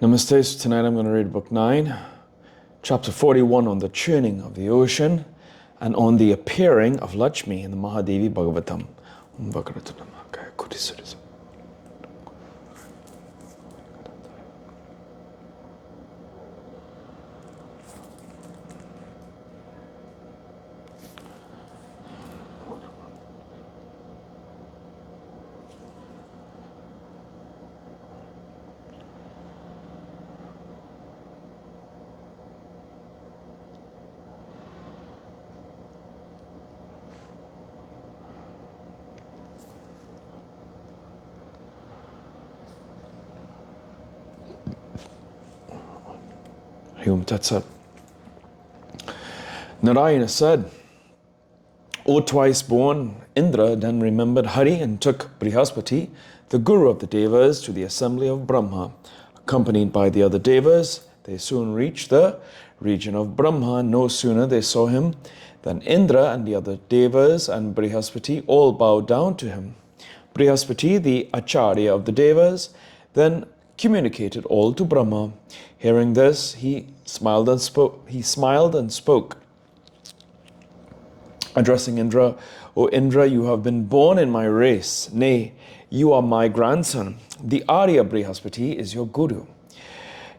Namaste. So tonight I'm going to read book 9, chapter 41 on the churning of the ocean and on the appearing of Lakshmi in the Maha Devi Bhagavatam. Hum Tatsat. Narayana said, O twice born, Indra then remembered Hari and took Brihaspati, the guru of the Devas, to the assembly of Brahma. Accompanied by the other Devas, they soon reached the region of Brahma. No sooner they saw him than Indra and the other Devas and Brihaspati all bowed down to him. Brihaspati, the Acharya of the Devas, then communicated all to Brahma. Hearing this, he smiled and spoke. Addressing Indra, O Indra, you have been born in my race. Nay, you are my grandson. The Arya Brihaspati is your guru.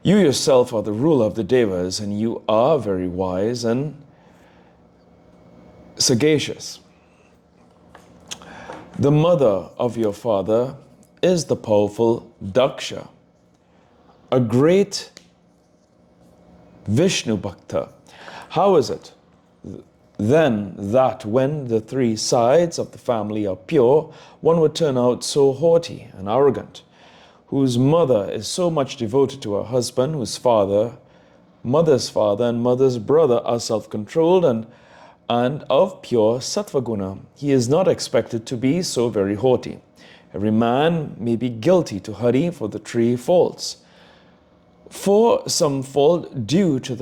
You yourself are the ruler of the Devas, and you are very wise and sagacious. The mother of your father is the powerful Daksha, a great Vishnu Bhakta. How is it then that when the three sides of the family are pure, one would turn out so haughty and arrogant, whose mother is so much devoted to her husband, whose mother's father and mother's brother are self-controlled and of pure sattva guna? He is not expected to be so very haughty. Every man may be guilty to Hari for the three faults. For some fault due to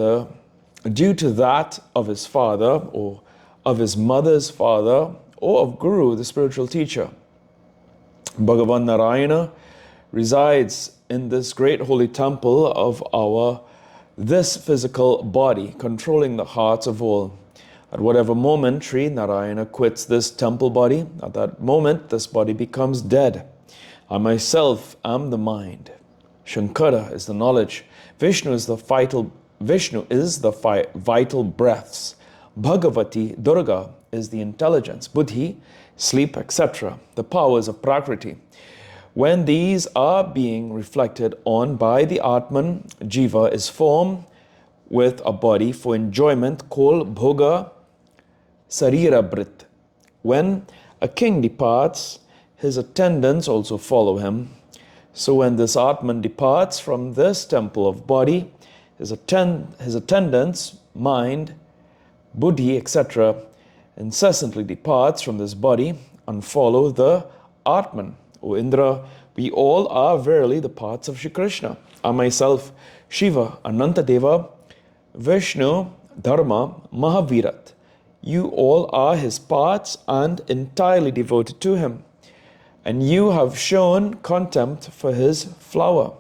that of his father, or of his mother's father, or of Guru, the spiritual teacher. Bhagavan Narayana resides in this great holy temple of this physical body, controlling the hearts of all. At whatever moment Sri Narayana quits this temple body, at that moment this body becomes dead. I myself am the mind. Shankara is the knowledge. Vishnu is the vital breaths. Bhagavati, Durga, is the intelligence. Buddhi, sleep, etc. The powers of Prakriti. When these are being reflected on by the Atman, Jiva is formed with a body for enjoyment called Bhoga Sarira Brit. When a king departs, his attendants also follow him. So when this Atman departs from this temple of body, his attendants, mind, buddhi, etc., incessantly departs from this body and follow the Atman. O Indra, we all are verily the parts of Shri Krishna. I myself, Shiva, Anantadeva, Vishnu, Dharma, Mahavirat. You all are his parts and entirely devoted to him. And you have shown contempt for his flower.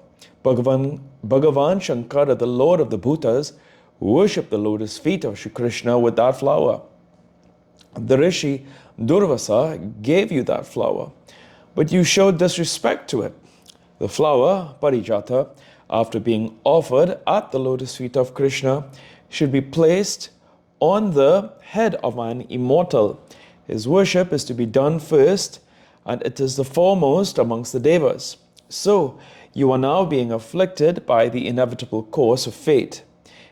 Bhagavan Shankara, the Lord of the Bhutas, worshipped the lotus feet of Shri Krishna with that flower. The Rishi Durvasa gave you that flower, but you showed disrespect to it. The flower, Parijata, after being offered at the lotus feet of Krishna, should be placed on the head of an immortal. His worship is to be done first, and it is the foremost amongst the Devas. So, you are now being afflicted by the inevitable course of fate.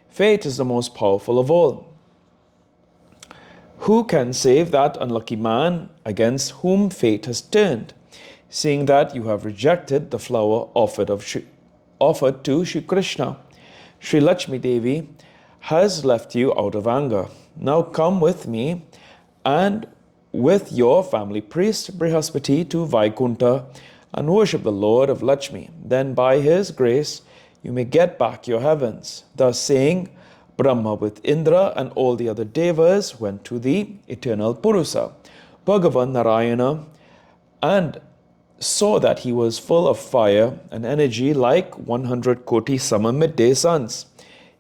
Fate is the most powerful of all. Who can save that unlucky man against whom fate has turned, seeing that you have rejected the flower offered to Shri Krishna? Sri Lakshmi Devi has left you out of anger. Now come with me and with your family priest Brihaspati to Vaikunta and worship the Lord of Lakshmi. Then by his grace you may get back your heavens. Thus saying, Brahma with Indra and all the other Devas went to the eternal Purusa, Bhagavan Narayana, and saw that he was full of fire and energy like 100 Koti summer midday suns,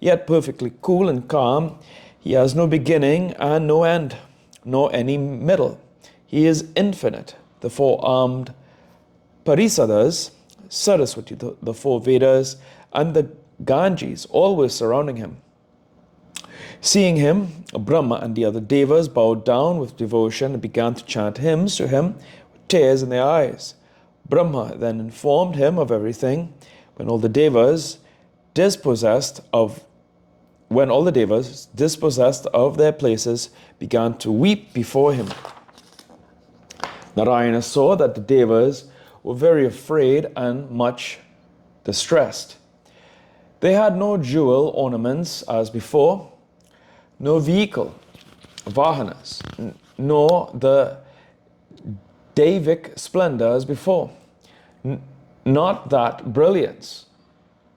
yet perfectly cool and calm. He has no beginning and no end, nor any middle. He is infinite. The four-armed Parisadas, Saraswati, the four Vedas, and the Ganges all were surrounding him. Seeing him, Brahma and the other devas bowed down with devotion and began to chant hymns to him with tears in their eyes. Brahma then informed him of everything. When all the devas dispossessed of their places began to weep before him. Narayana saw that the devas were very afraid and much distressed. They had no jewel ornaments as before, no vehicle, vahanas, nor the Devic splendor as before. Not that brilliance,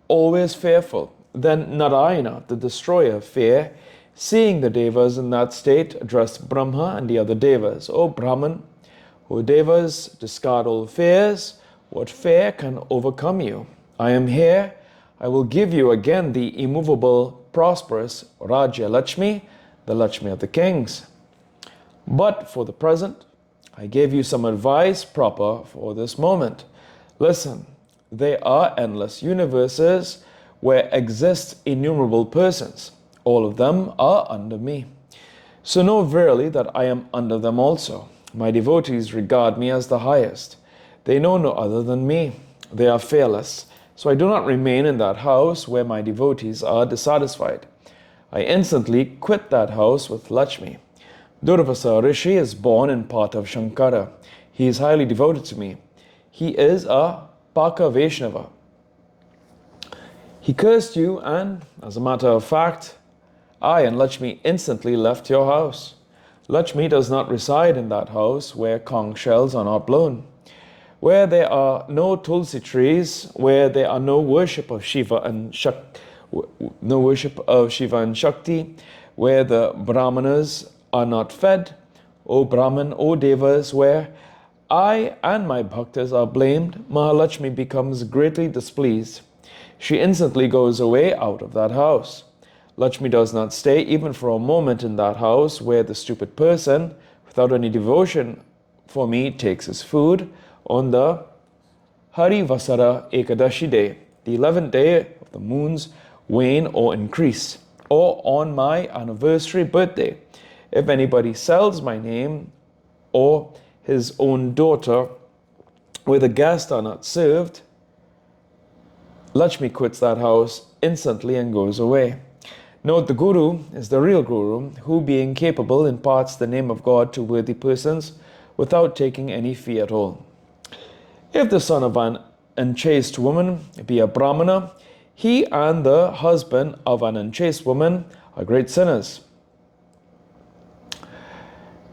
always fearful. Then Narayana, the destroyer of fear, seeing the devas in that state, addressed Brahma and the other devas. O Brahman, O devas, discard all fears. What fear can overcome you? I am here. I will give you again the immovable, prosperous Raja Lakshmi, the Lakshmi of the kings. But for the present, I gave you some advice proper for this moment. Listen, there are endless universes where exist innumerable persons. All of them are under me. So know verily that I am under them also. My devotees regard me as the highest. They know no other than me. They are fearless. So I do not remain in that house where my devotees are dissatisfied. I instantly quit that house with Lakshmi. Durvasa Rishi is born in part of Shankara. He is highly devoted to me. He is a Paka Vaishnava. He cursed you, and, as a matter of fact, I and Lakshmi instantly left your house. Lakshmi does not reside in that house where conch shells are not blown, where there are no tulsi trees, where there are no worship of Shiva and Shakti, where the Brahmanas are not fed, O Brahman, O Devas, where I and my bhaktas are blamed, Mahalakshmi becomes greatly displeased. She instantly goes away out of that house. Lakshmi does not stay even for a moment in that house where the stupid person, without any devotion for me, takes his food on the Hari Vasara Ekadashi day, the 11th day of the moon's wane or increase, or on my anniversary birthday. If anybody sells my name or his own daughter where the guests are not served, Lakshmi quits that house instantly and goes away. Note, the Guru is the real Guru, who, being capable, imparts the name of God to worthy persons without taking any fee at all. If the son of an unchaste woman be a Brahmana, he and the husband of an unchaste woman are great sinners.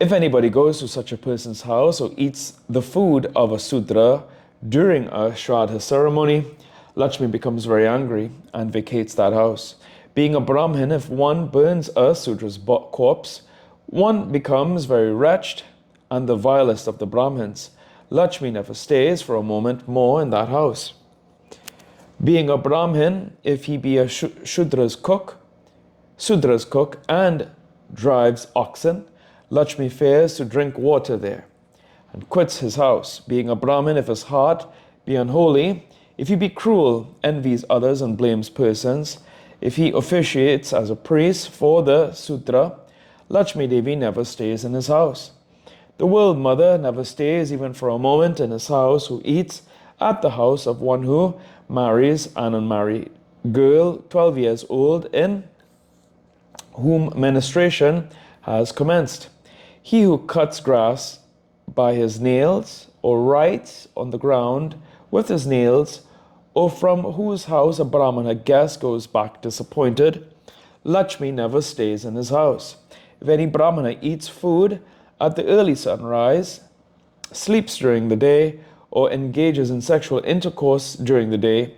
If anybody goes to such a person's house or eats the food of a Sudra during a Shraddha ceremony, Lakshmi becomes very angry and vacates that house. Being a Brahmin, if one burns a Sudra's corpse, one becomes very wretched and the vilest of the Brahmins. Lakshmi never stays for a moment more in that house. Being a Brahmin, if he be a Sudra's cook and drives oxen, Lakshmi fears to drink water there and quits his house. Being a Brahmin, if his heart be unholy, if he be cruel, envies others and blames persons, if he officiates as a priest for the Sudra, Lakshmi Devi never stays in his house. The world mother never stays even for a moment in his house, who eats at the house of one who marries an unmarried girl 12 years old in whom menstruation has commenced. He who cuts grass by his nails or writes on the ground with his nails, or from whose house a Brahmana guest goes back disappointed, Lakshmi never stays in his house. If any Brahmana eats food at the early sunrise, sleeps during the day, or engages in sexual intercourse during the day,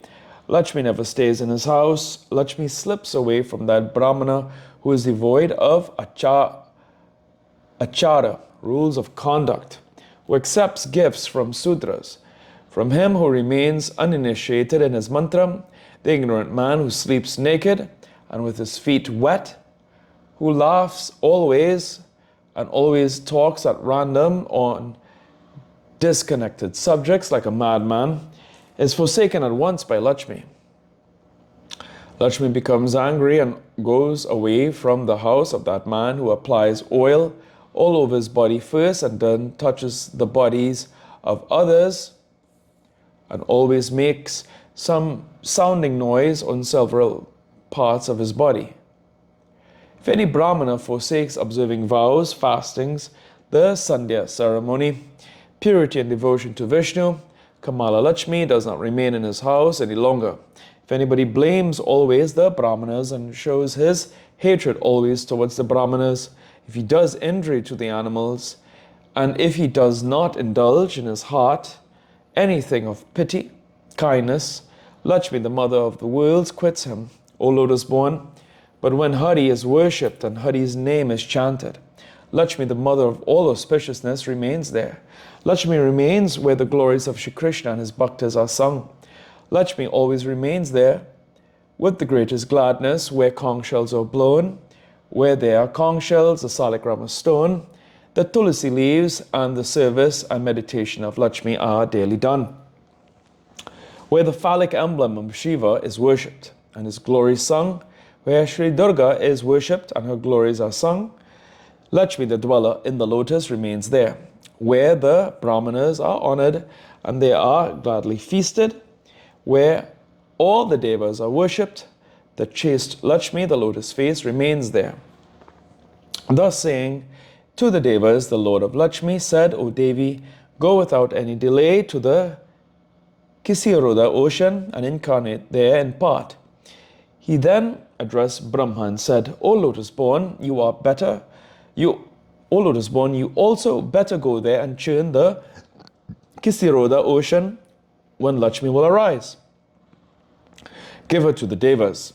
Lakshmi never stays in his house. Lakshmi slips away from that Brahmana who is devoid of achara, rules of conduct, who accepts gifts from Sudras. From him who remains uninitiated in his mantra, the ignorant man who sleeps naked and with his feet wet, who laughs always and always talks at random on disconnected subjects like a madman, is forsaken at once by Lakshmi. Lakshmi becomes angry and goes away from the house of that man who applies oil all over his body first and then touches the bodies of others and always makes some sounding noise on several parts of his body. If any Brahmana forsakes observing vows, fastings, the Sandhya ceremony, purity and devotion to Vishnu, Kamala Lakshmi does not remain in his house any longer. If anybody blames always the Brahmanas and shows his hatred always towards the Brahmanas, if he does injury to the animals, and if he does not indulge in his heart anything of pity, kindness, Lakshmi, the mother of the worlds, quits him, O lotus born. But when Hari is worshipped and Hari's name is chanted, Lakshmi, the mother of all auspiciousness, remains there. Lakshmi remains where the glories of Shri Krishna and his bhaktas are sung. Lakshmi always remains there with the greatest gladness where conch shells are blown, where there are conch shells, the saligrama stone, the tulsi leaves, and the service and meditation of Lakshmi are daily done. Where the phallic emblem of Shiva is worshipped and his glories sung, where Sri Durga is worshipped and her glories are sung, Lakshmi, the dweller in the lotus, remains there. Where the Brahmanas are honored and they are gladly feasted, where all the devas are worshipped, the chaste Lakshmi, the lotus face, remains there. Thus saying, to the devas, the Lord of Lakshmi said, O Devi, go without any delay to the Kisiroda ocean and incarnate there in part. He then addressed Brahma and said, O lotus born, you are better. O lotus born, you also better go there and churn the Kisiroda ocean when Lakshmi will arise. Give her to the devas.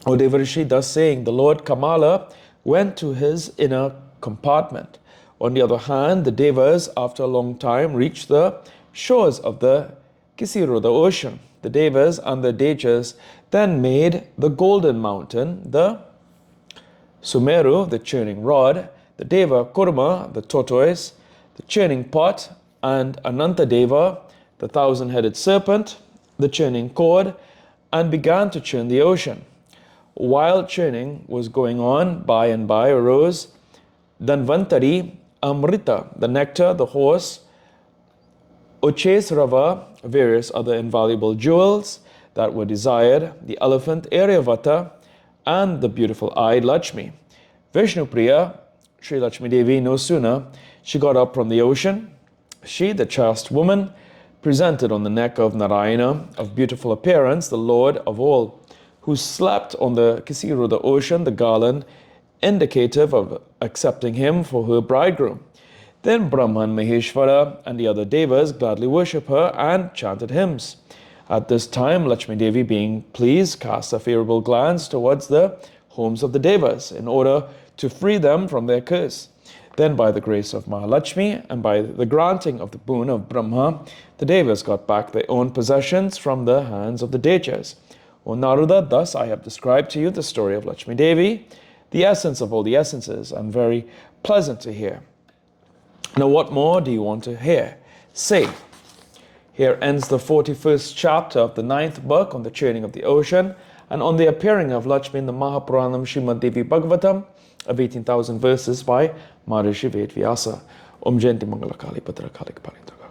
O Devarishi, thus saying, the Lord Kamala went to his inner compartment. On the other hand, the devas, after a long time, reached the shores of the Kisiroda ocean. The devas and the dejas then made the golden mountain, the Sumeru, the churning rod, the Deva Kurma, the tortoise, the churning pot, and Anantadeva, the thousand-headed serpent, the churning cord, and began to churn the ocean. While churning was going on, by and by arose Dhanvantari, Amrita, the nectar, the horse, Uchesrava, various other invaluable jewels that were desired, the elephant Airyavata, and the beautiful-eyed Lakshmi. Vishnupriya, Sri Lakshmi Devi, no sooner she got up from the ocean, she, the chaste woman, presented on the neck of Narayana, of beautiful appearance, the Lord of all, who slept on the Kisiroda ocean, the garland indicative of accepting him for her bridegroom. Then Brahman, Maheshwara, and the other devas gladly worship her and chanted hymns. At this time, Lakshmi Devi, being pleased, cast a favorable glance towards the homes of the devas in order to free them from their curse. Then, by the grace of Mahalakshmi and by the granting of the boon of Brahma, the devas got back their own possessions from the hands of the dejas. O Naruda, thus I have described to you the story of Lakshmi Devi, the essence of all the essences, and very pleasant to hear. Now, what more do you want to hear? Say. Here ends the 41st chapter of the 9th book on the churning of the ocean and on the appearing of Lakshmi in the Maha Puranam Srimad Devi Bhagavatam of 18,000 verses by Maharishi Vedvyasa. Om Jayanti Mangala Kali Bhadra Kali Parindra Kali.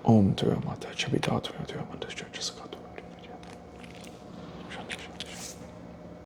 Om Tuya Mata Chabita Tuya Tuya Mantas Church Sakatu.